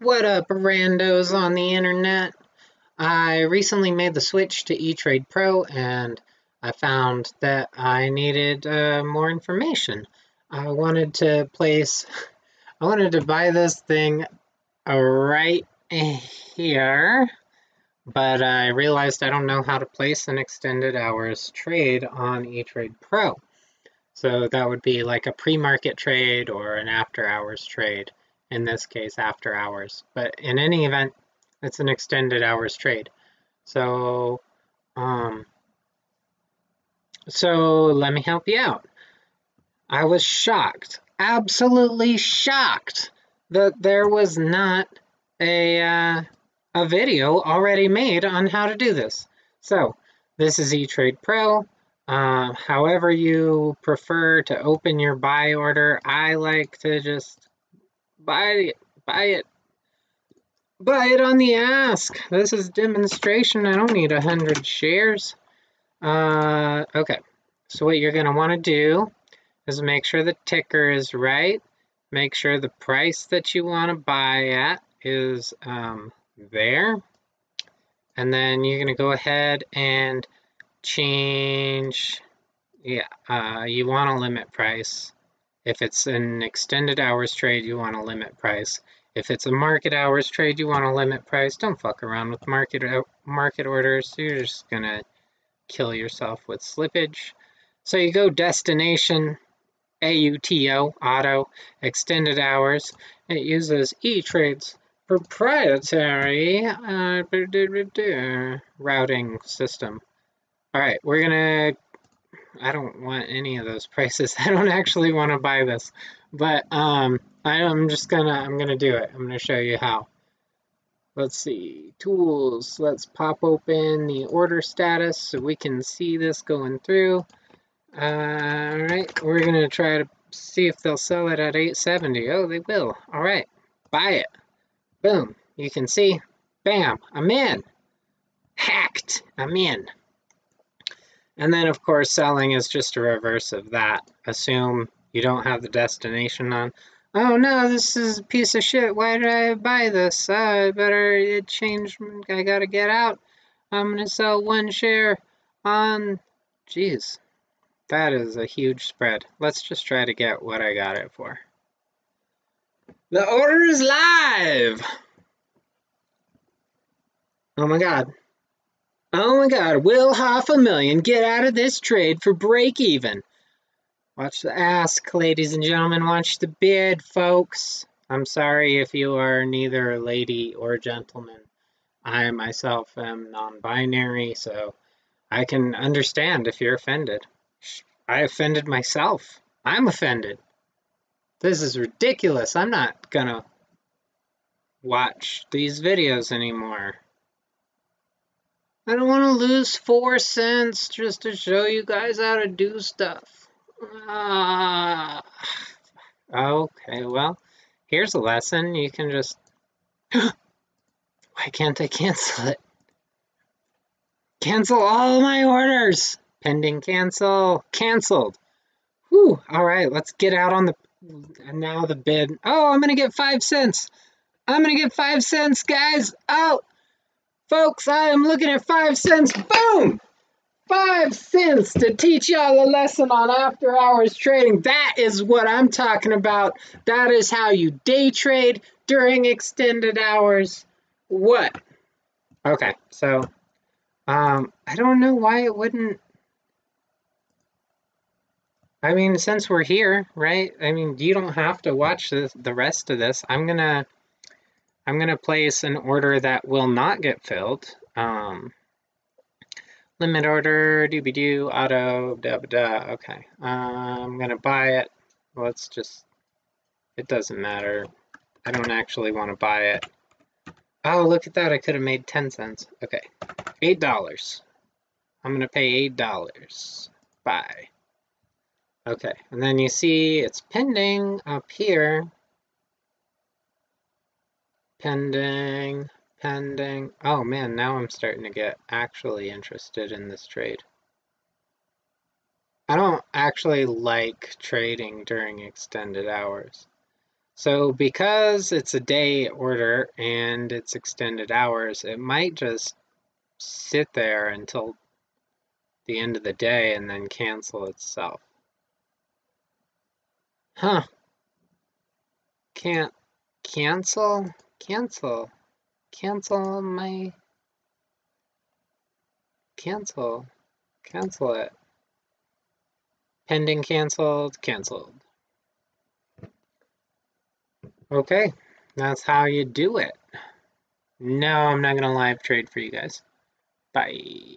What up, randos on the internet? I recently made the switch to Etrade Pro and I found that I needed more information. I wanted to buy this thing right here, but I realized I don't know how to place an extended hours trade on Etrade Pro. So that would be like a pre-market trade or an after hours trade. In this case, after hours. But in any event, it's an extended hours trade. So let me help you out. I was shocked, absolutely shocked, that there was not a video already made on how to do this. So this is Etrade Pro. However you prefer to open your buy order, I like to just buy it on the ask. This is demonstration. I don't need 100 shares. Okay, so what you're gonna want to do is make sure the ticker is right. Make sure the price that you want to buy at is there. And then you're gonna go ahead and change, you want a limit price. If it's an extended hours trade, you want a limit price. If it's a market hours trade, you want a limit price. Don't fuck around with market orders. You're just gonna kill yourself with slippage. So you go destination, AUTO, auto, extended hours. It uses Etrade's proprietary routing system. All right, I don't want any of those prices. I don't actually want to buy this, but I'm gonna do it. I'm gonna show you how. Let's see, tools. Let's pop open the order status so we can see this going through. All right, we're gonna try to see if they'll sell it at 870. Oh, they will. All right, buy it. Boom. You can see, bam, I'm in. Hacked. I'm in. And then, of course, selling is just a reverse of that. Assume you don't have the destination on. Oh, no, this is a piece of shit. Why did I buy this? I better change. I got to get out. I'm going to sell one share on. Jeez, that is a huge spread. Let's just try to get what I got it for. The order is live. Oh, my God. Oh my God, will $500,000 get out of this trade for break even? Watch the ask, ladies and gentlemen. Watch the bid, folks. I'm sorry if you are neither a lady or gentleman. I myself am non-binary, so I can understand if you're offended. I offended myself. I'm offended. This is ridiculous. I'm not gonna watch these videos anymore. I don't want to lose 4 cents just to show you guys how to do stuff. Okay, well, here's a lesson. You can just... Why can't I cancel it? Cancel all my orders! Pending cancel. Canceled. Whew, all right, let's get out on the... Now the bid. Oh, I'm going to get 5 cents. I'm going to get 5 cents, guys. Oh! Folks, I am looking at 5 cents. Boom! 5 cents to teach y'all a lesson on after hours trading. That is what I'm talking about. That is how you day trade during extended hours. What? Okay, so I don't know why it wouldn't. I mean, since we're here, right? I mean, you don't have to watch the rest of this. I'm gonna place an order that will not get filled. Limit order, doobie-doo, auto, da-ba-da. Okay, I'm gonna buy it. Let's just, it doesn't matter. I don't actually want to buy it. Oh, look at that, I could have made 10 cents. Okay, $8. I'm gonna pay $8. Buy. Okay, and then you see it's pending up here. Pending. Oh man, now I'm starting to get actually interested in this trade. I don't actually like trading during extended hours. So because it's a day order and it's extended hours, it might just sit there until the end of the day and then cancel itself. Huh. Can't cancel? Cancel my... Cancel it. Pending canceled. Okay, that's how you do it. No, I'm not gonna live trade for you guys. Bye.